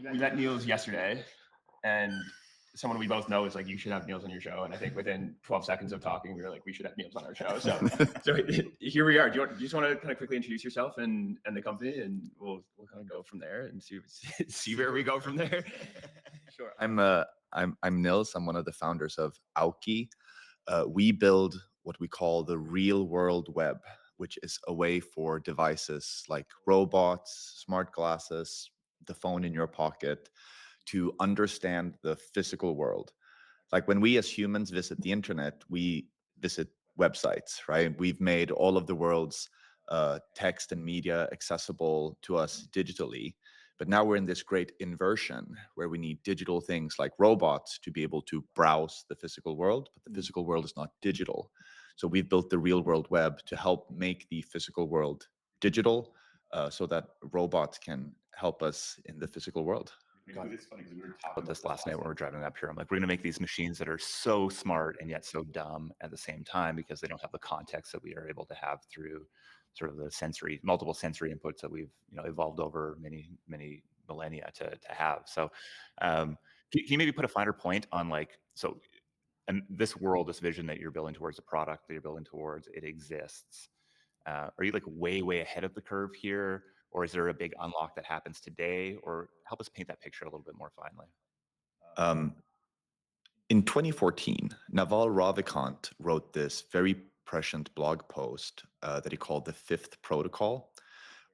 we met Nils yesterday, and someone we both know is like, you should have Nils on your show. And I think within 12 seconds of talking, we were like, we should have Nils on our show. So here we are. Do you just want to kind of quickly introduce yourself and the company, and we'll kind of go from there and see where we go from there. Sure. I'm Nils. I'm one of the founders of Auki. We build what we call the real world web, which is a way for devices like robots, smart glasses, the phone in your pocket to understand the physical world. Like when we as humans visit the internet, we visit websites, right? We've made all of the world's text and media accessible to us digitally. But now we're in this great inversion where we need digital things like robots to be able to browse the physical world, but the physical world is not digital. So we've built the real world web to help make the physical world digital, so that robots can help us in the physical world. God, it's funny because we were talking about this last night when we were driving up here. I'm like, we're going to make these machines that are so smart and yet so dumb at the same time because they don't have the context that we are able to have through sort of the multiple sensory inputs that we've evolved over many millennia to have. So, can you maybe put a finer point on and this world, this vision that you're building towards, the product that you're building towards, it exists. Are you like way ahead of the curve here? Or is there a big unlock that happens today? Or help us paint that picture a little bit more finely. Um, in 2014, Naval Ravikant wrote this very prescient blog post that he called the Fifth Protocol,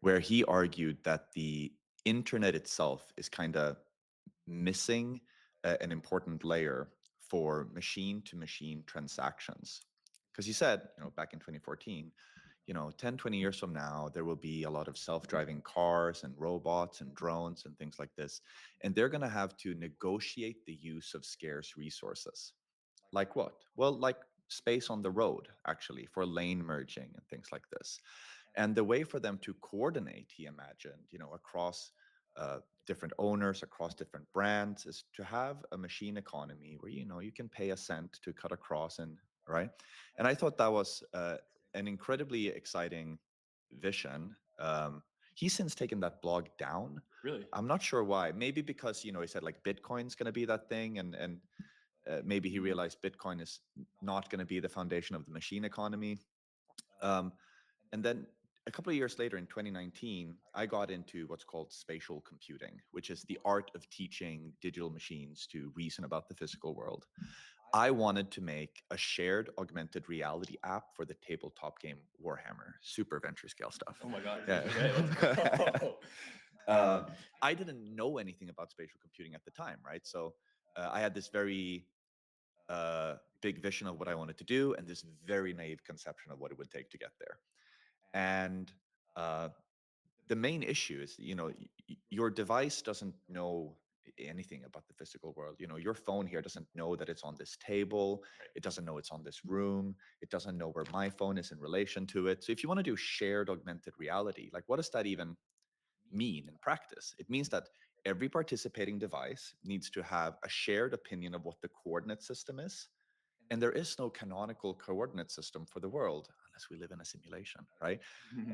where he argued that the internet itself is kind of missing an important layer for machine-to-machine transactions. Because he said, back in 2014, 10, 20 years from now, there will be a lot of self-driving cars and robots and drones and things like this. And they're going to have to negotiate the use of scarce resources. Like what? Well, like space on the road, actually, for lane merging and things like this. And the way for them to coordinate, he imagined, across different owners, across different brands, is to have a machine economy where you can pay a cent to cut across, and right. And I thought that was an incredibly exciting vision. He's since taken that blog down. Really? I'm not sure why. Maybe because he said like Bitcoin's going to be that thing, and maybe he realized Bitcoin is not going to be the foundation of the machine economy. And then a couple of years later, in 2019, I got into what's called spatial computing, which is the art of teaching digital machines to reason about the physical world. I wanted to make a shared augmented reality app for the tabletop game Warhammer. Super venture scale stuff. Oh my God. Yeah. Let's go. I didn't know anything about spatial computing at the time, right? So I had this very big vision of what I wanted to do and this very naive conception of what it would take to get there. And uh, the main issue is, your device doesn't know anything about the physical world. Your phone here doesn't know that it's on this table. It doesn't know it's on this room. It doesn't know where my phone is in relation to it. So if you want to do shared augmented reality, like what does that even mean in practice? It means that every participating device needs to have a shared opinion of what the coordinate system is. And there is no canonical coordinate system for the world unless we live in a simulation, right?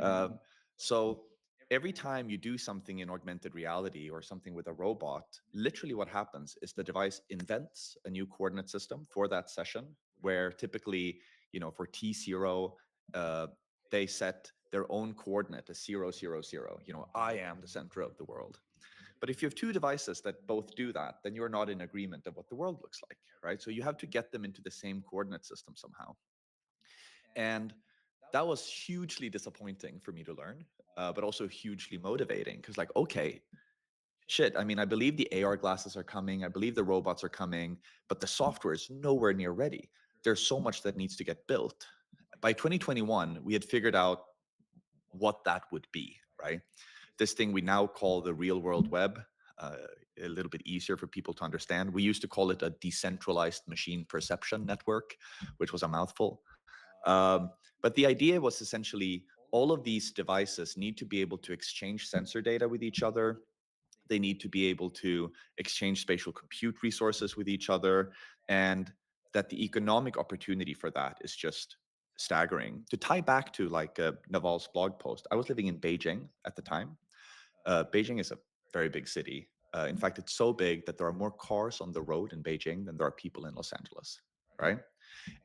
Uh, so every time you do something in augmented reality or something with a robot, literally what happens is the device invents a new coordinate system for that session, where typically, for T0, they set their own coordinate as 000. I am the center of the world. But if you have two devices that both do that, then you're not in agreement of what the world looks like, right? So you have to get them into the same coordinate system somehow. And that was hugely disappointing for me to learn, but also hugely motivating because, like, okay, shit, I mean, I believe the AR glasses are coming, I believe the robots are coming, but the software is nowhere near ready. There's so much that needs to get built. By 2021, we had figured out what that would be, right? This thing we now call the real world web, uh, a little bit easier for people to understand. We used to call it a decentralized machine perception network, which was a mouthful. But the idea was essentially all of these devices need to be able to exchange sensor data with each other. They need to be able to exchange spatial compute resources with each other, and that the economic opportunity for that is just staggering. To tie back to like Naval's blog post, I was living in Beijing at the time. Beijing is a very big city. In fact, it's so big that there are more cars on the road in Beijing than there are people in Los Angeles, right?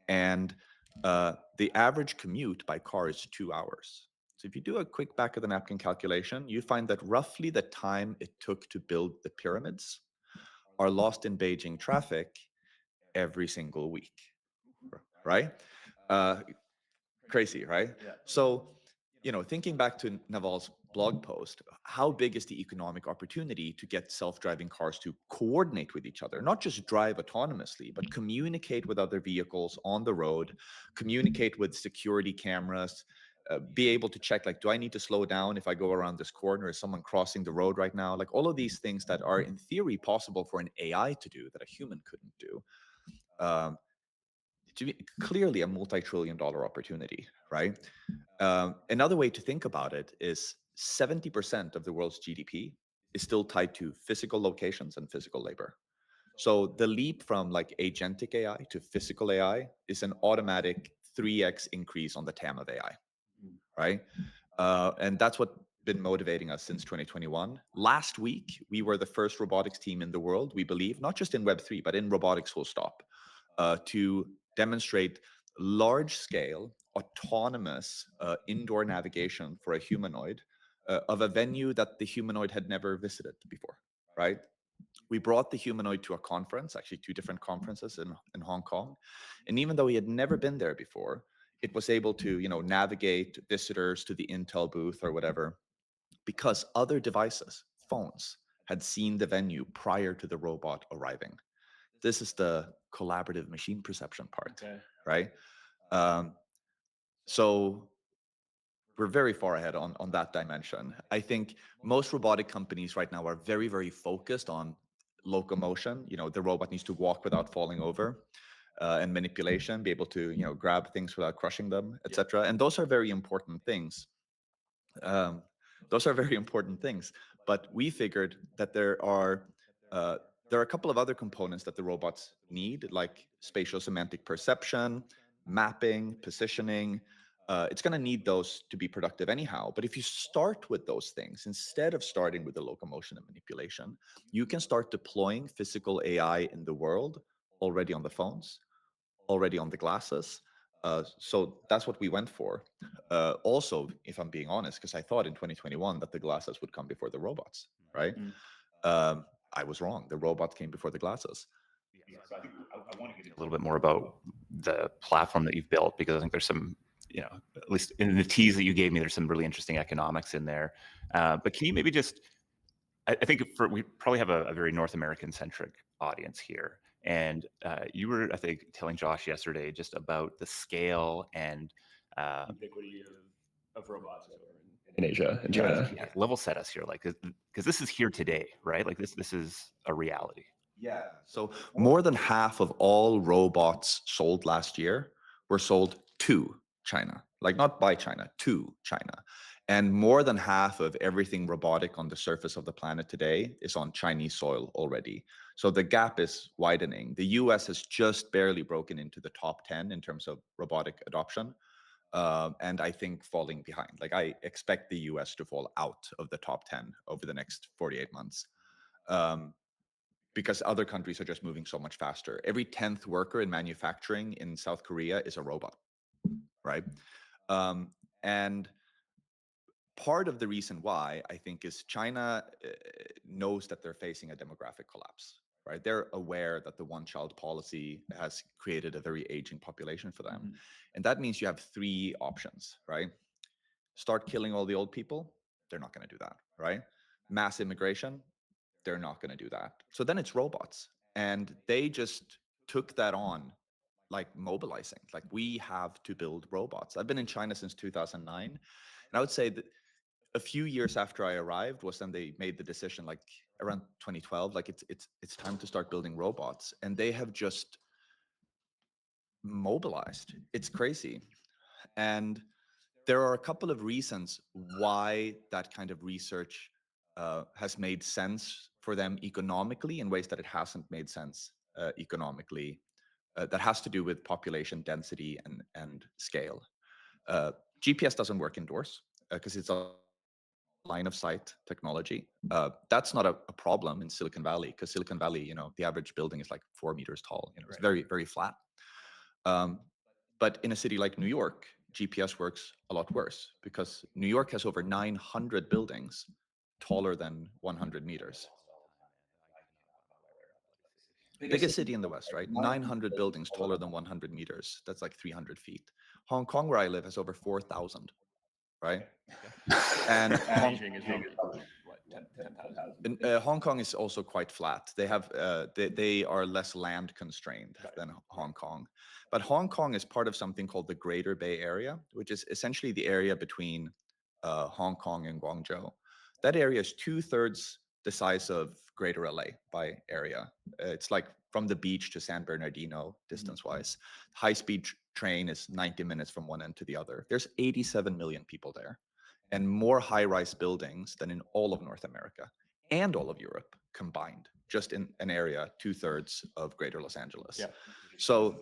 And the average commute by car is 2 hours. So if you do a quick back of the napkin calculation, you find that roughly the time it took to build the pyramids are lost in Beijing traffic every single week, right? Uh, Crazy, right? Yeah. So, thinking back to Naval's blog post, how big is the economic opportunity to get self-driving cars to coordinate with each other, not just drive autonomously, but communicate with other vehicles on the road, communicate with security cameras, be able to check, like, do I need to slow down if I go around this corner? Is someone crossing the road right now? Like all of these things that are in theory possible for an AI to do that a human couldn't do. Um, to be clearly a multi-trillion dollar opportunity, right? Another way to think about it is 70% of the world's GDP is still tied to physical locations and physical labor. So the leap from like agentic AI to physical AI is an automatic 3x increase on the TAM of AI, right? And that's what been motivating us since 2021. Last week, we were the first robotics team in the world, we believe, not just in Web3, but in robotics full stop, to demonstrate large-scale autonomous indoor navigation for a humanoid of a venue that the humanoid had never visited before, right? We brought the humanoid to a conference, actually 2 different conferences in Hong Kong. And even though he had never been there before, it was able to, navigate visitors to the Intel booth or whatever, because other devices, phones, had seen the venue prior to the robot arriving. This is the collaborative machine perception part, Okay. right? Um, so we're very far ahead on that dimension. I think most robotic companies right now are very, very focused on locomotion. The robot needs to walk without falling over, and manipulation, be able to, grab things without crushing them, etc. And those are very important things. Um, those are very important things. But we figured that there are a couple of other components that the robots need, like spatial semantic perception, mapping, positioning. It's going to need those to be productive anyhow. But if you start with those things, instead of starting with the locomotion and manipulation, you can start deploying physical AI in the world already on the phones, already on the glasses. So that's what we went for. Also, if I'm being honest, because I thought in 2021 that the glasses would come before the robots, right? Mm. I was wrong. The robots came before the glasses. Yeah, so I think I want to get a little bit more about the platform that you've built, because I think there's some, at least in the tease that you gave me, there's some really interesting economics in there. But can you maybe just, I think we probably have a very North American centric audience here. And you were, I think, telling Josh yesterday just about the scale and Ubiquity of robots over in Asia and China. yeah, level set us here, like, because this is here today, right? Like this is a reality. Yeah. So more than half of all robots sold last year were sold to China, like not by China, to China. And more than half of everything robotic on the surface of the planet today is on Chinese soil already. So the gap is widening. The US has just barely broken into the top 10 in terms of robotic adoption. And I think falling behind. Like I expect the US to fall out of the top 10 over the next 48 months. Because other countries are just moving so much faster. Every 10th worker in manufacturing in South Korea is a robot, right? And part of the reason why, I think, is China knows that they're facing a demographic collapse, right? They're aware that the one-child policy has created a very aging population for them. Mhm. And that means you have 3 options, right? Start killing all the old people, they're not going to do that, right? Mass immigration, they're not going to do that. So then it's robots. And they just took that on, like mobilizing, like we have to build robots. I've been in China since 2009. And I would say that a few years after I arrived was when they made the decision, like around 2012, like it's time to start building robots. And they have just mobilized. It's crazy. And there are a couple of reasons why that kind of research has made sense for them economically in ways that it hasn't made sense economically. That has to do with population density and scale. GPS doesn't work indoors because it's a line of sight technology. That's not a problem in Silicon Valley, because Silicon Valley, the average building is like 4 meters tall. It's very, very flat. But in a city like New York, GPS works a lot worse, because New York has over 900 buildings taller than 100 meters. Biggest city in the West, right? 900 buildings taller than 100 meters. That's like 300 feet. Hong Kong, where I live, has over 4,000, right? And Beijing is probably what 10,000. Hong Kong is also quite flat. They have they are less land constrained than Hong Kong. But Hong Kong is part of something called the Greater Bay Area, which is essentially the area between Hong Kong and Guangzhou. That area is 2/3 the size of Greater LA by area. It's like from the beach to San Bernardino distance-wise. High-speed train is 90 minutes from one end to the other. There's 87 million people there, and more high-rise buildings than in all of North America and all of Europe combined, just in an area 2/3 of Greater Los Angeles. Yeah. So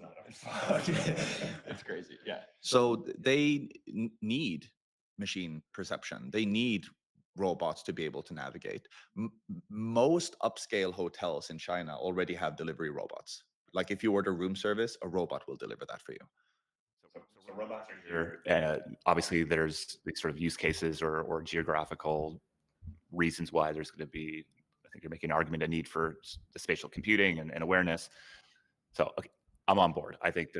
it's crazy. Yeah. So they need machine perception. They need robots to be able to navigate. Most upscale hotels in China already have delivery robots. Like if you order room service, a robot will deliver that for you. So robots are here. Obviously, there's these sort of use cases or geographical reasons why there's going to be, I think you're making an argument, a need for the spatial computing and awareness. So okay, I'm on board. I think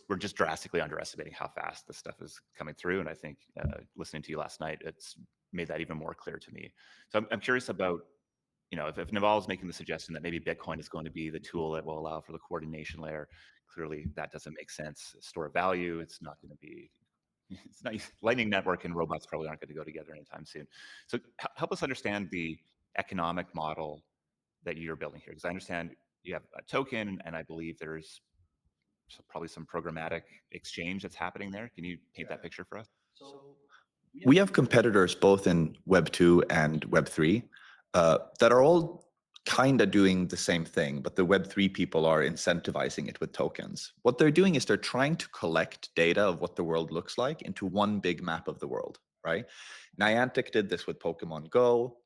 we're just drastically underestimating how fast this stuff is coming through. And I think listening to you last night, it's made that even more clear to me. So I'm curious about, if Naval's making the suggestion that maybe Bitcoin is going to be the tool that will allow for the coordination layer, clearly that doesn't make sense. Store of value, it's not going to be, it's not, Lightning Network and robots probably aren't going to go together anytime soon. So help us understand the economic model that you're building here, because I understand you have a token, and I believe there's probably some programmatic exchange that's happening there. Can you paint that picture for us? We have competitors both in Web 2 and Web 3 that are all kind of doing the same thing, but the Web 3 people are incentivizing it with tokens. What they're doing is they're trying to collect data of what the world looks like into one big map of the world, right? Niantic did this with Pokemon Go.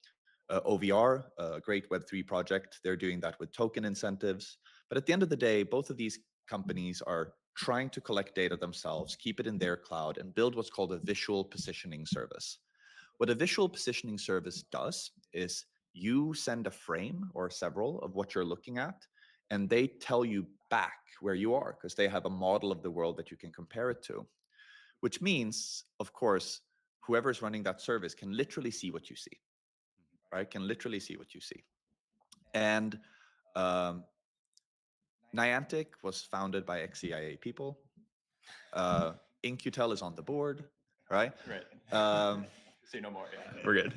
OVR, a great Web3 project, they're doing that with token incentives. But at the end of the day, both of these companies are trying to collect data themselves, keep it in their cloud, and build what's called a visual positioning service. What a visual positioning service does is you send a frame or several of what you're looking at, and they tell you back where you are, because they have a model of the world that you can compare it to. Which means, of course, whoever's running that service can literally see what you see. Right? Can literally see what you see. And Niantic was founded by ex-CIA people. In-Q-Tel is on the board, right? Right. Say no more. Yeah. We're good.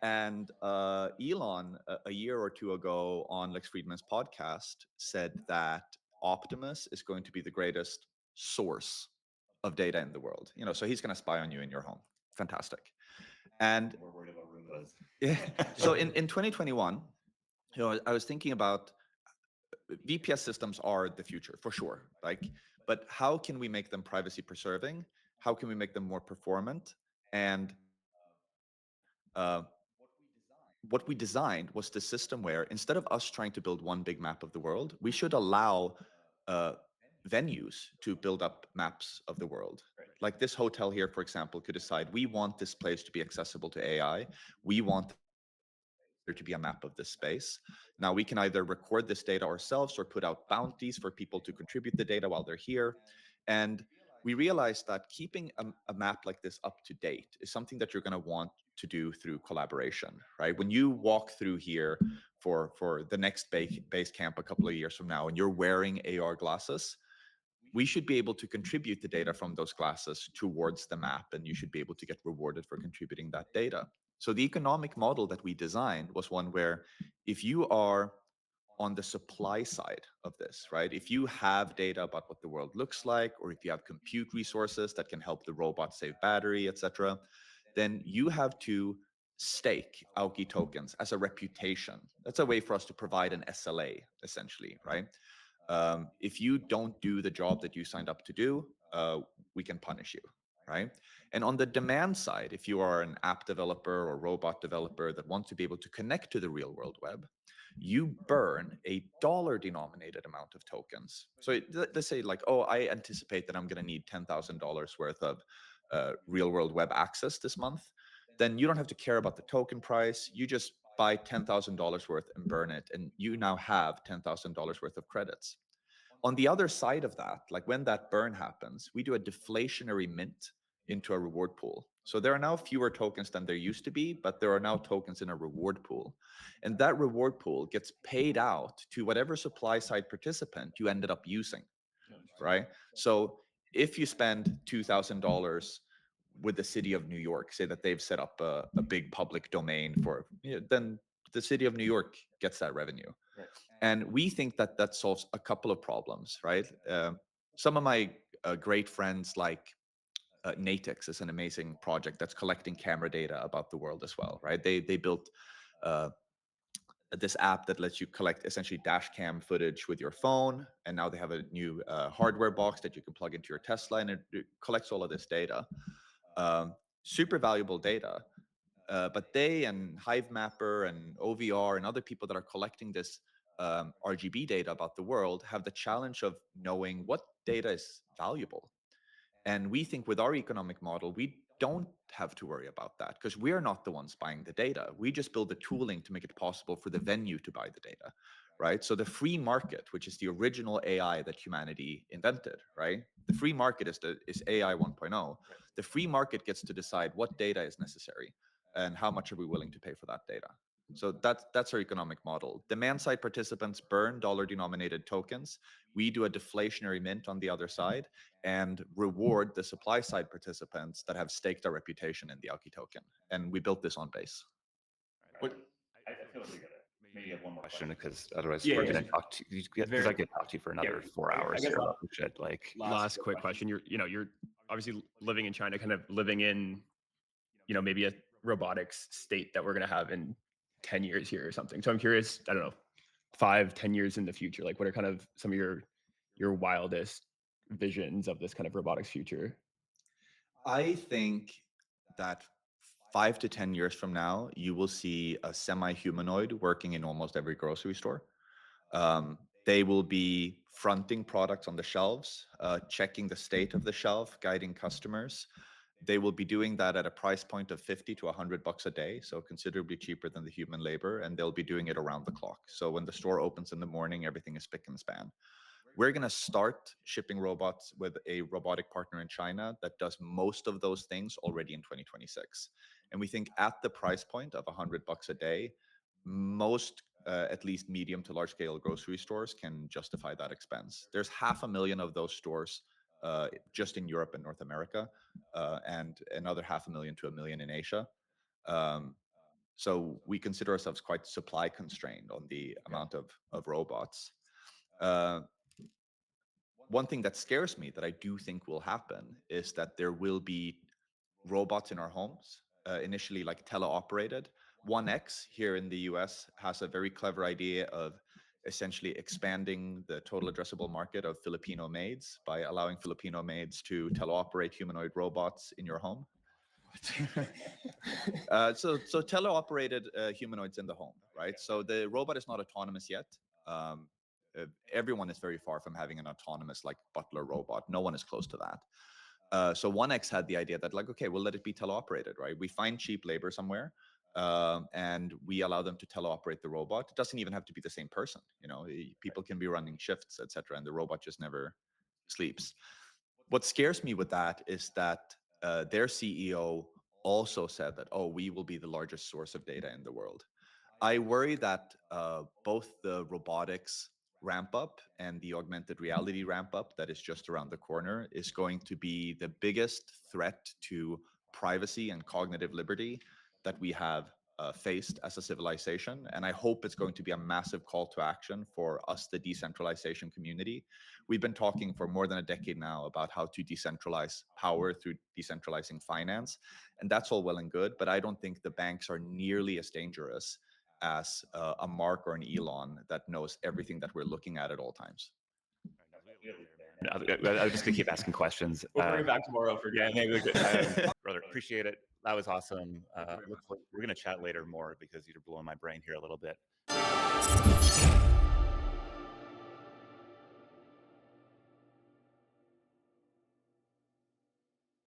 and Elon, a year or two ago on Lex Friedman's podcast, said that Optimus is going to be the greatest source of data in the world. So he's going to spy on you in your home. Fantastic. And We're worried about Roombas. yeah. So in 2021, I was thinking about VPS systems are the future for sure. But how can we make them privacy preserving? How can we make them more performant? And what we designed was the system where, instead of us trying to build one big map of the world, we should allow venues to build up maps of the world. Like this hotel here, for example, could decide, we want this place to be accessible to AI. We want there to be a map of this space. Now we can either record this data ourselves or put out bounties for people to contribute the data while they're here. And we realized that keeping a map like this up to date is something that you're going to want to do through collaboration, right? When you walk through here for the next base camp a couple of years from now, and you're wearing AR glasses, we should be able to contribute the data from those glasses towards the map, and you should be able to get rewarded for contributing that data. So the economic model that we designed was one where, if you are on the supply side of this, right? If you have data about what the world looks like, or if you have compute resources that can help the robot save battery, etc., then you have to stake Auki tokens as a reputation. That's a way for us to provide an SLA, essentially, right? If you don't do the job that you signed up to do, we can punish you, right? And on the demand side, if you are an app developer or robot developer that wants to be able to connect to the real world web, you burn a dollar denominated amount of tokens. So let's say like, oh, I anticipate that I'm going to need $10,000 worth of real world web access this month. Then you don't have to care about the token price. You just buy $10,000 worth and burn it. And you now have $10,000 worth of credits. On the other side of that, like when that burn happens, we do a deflationary mint into a reward pool. So there are now fewer tokens than there used to be, but there are now tokens in a reward pool. And that reward pool gets paid out to whatever supply side participant you ended up using, right? So if you spend $2,000 with the city of New York, say that they've set up a big public domain for, then the city of New York gets that revenue. Right. And we think that that solves a couple of problems, right? Some of my great friends like Natix is an amazing project that's collecting camera data about the world as well, right? They built this app that lets you collect essentially dash cam footage with your phone, and now they have a new hardware box that you can plug into your Tesla, and it collects all of this data. Super valuable data. But they and Hivemapper and OVR and other people that are collecting this RGB data about the world have the challenge of knowing what data is valuable. And we think with our economic model, we don't have to worry about that because we're not the ones buying the data. We just build the tooling to make it possible for the venue to buy the data, right? So the free market, which is the original AI that humanity invented, right? The free market is AI 1.0. The free market gets to decide what data is necessary and how much are we willing to pay for that data. So that's our economic model. Demand side participants burn dollar denominated tokens. We do a deflationary mint on the other side and reward the supply side participants that have staked a reputation in the Auki token. And we built this on Base. What? I feel like we gotta maybe have one more question because otherwise Yeah, we're yeah. gonna talk to because I could talk to you for another 4 hours I guess here. But we should like last quick question. You're obviously living in China, kind of living in, maybe a robotics state that we're going to have in 10 years here or something. So I'm curious, I don't know, 5, 10 years in the future, like what are kind of some of your wildest visions of this kind of robotics future? I think that 5 to 10 years from now, you will see a semi-humanoid working in almost every grocery store. They will be fronting products on the shelves, checking the state of the shelf, guiding customers. They will be doing that at a price point of 50 to $100 a day, so considerably cheaper than the human labor, and they'll be doing it around the clock. So when the store opens in the morning, everything is spick and span. We're going to start shipping robots with a robotic partner in China that does most of those things already in 2026. And we think at the price point of $100 a day, most at least medium to large scale grocery stores can justify that expense. There's 500,000 of those stores just in Europe and North America, and another 500,000 to 1 million in Asia. So we consider ourselves quite supply constrained on the amount of robots. One thing that scares me that I do think will happen is that there will be robots in our homes, initially like teleoperated. 1X here in the US has a very clever idea of essentially expanding the total addressable market of Filipino maids by allowing Filipino maids to teleoperate humanoid robots in your home. So teleoperated humanoids in the home, right? So the robot is not autonomous yet. Everyone is very far from having an autonomous like butler robot. No one is close to that. So 1X had the idea that like, okay, we'll let it be teleoperated, right? We find cheap labor somewhere, and we allow them to teleoperate the robot. It doesn't even have to be the same person. People can be running shifts, etc., and the robot just never sleeps. What scares me with that is that their CEO also said that, oh, we will be the largest source of data in the world. I worry that both the robotics ramp up and the augmented reality ramp up that is just around the corner is going to be the biggest threat to privacy and cognitive liberty that we have faced as a civilization. And I hope it's going to be a massive call to action for us, the decentralization community. We've been talking for more than a decade now about how to decentralize power through decentralizing finance. And that's all well and good, but I don't think the banks are nearly as dangerous as a Mark or an Elon that knows everything that we're looking at all times. I'm just gonna keep asking questions. We'll bring it back tomorrow for Yeah, game. maybe we could, brother. Appreciate it. That was awesome. We're gonna chat later more because you're blowing my brain here a little bit.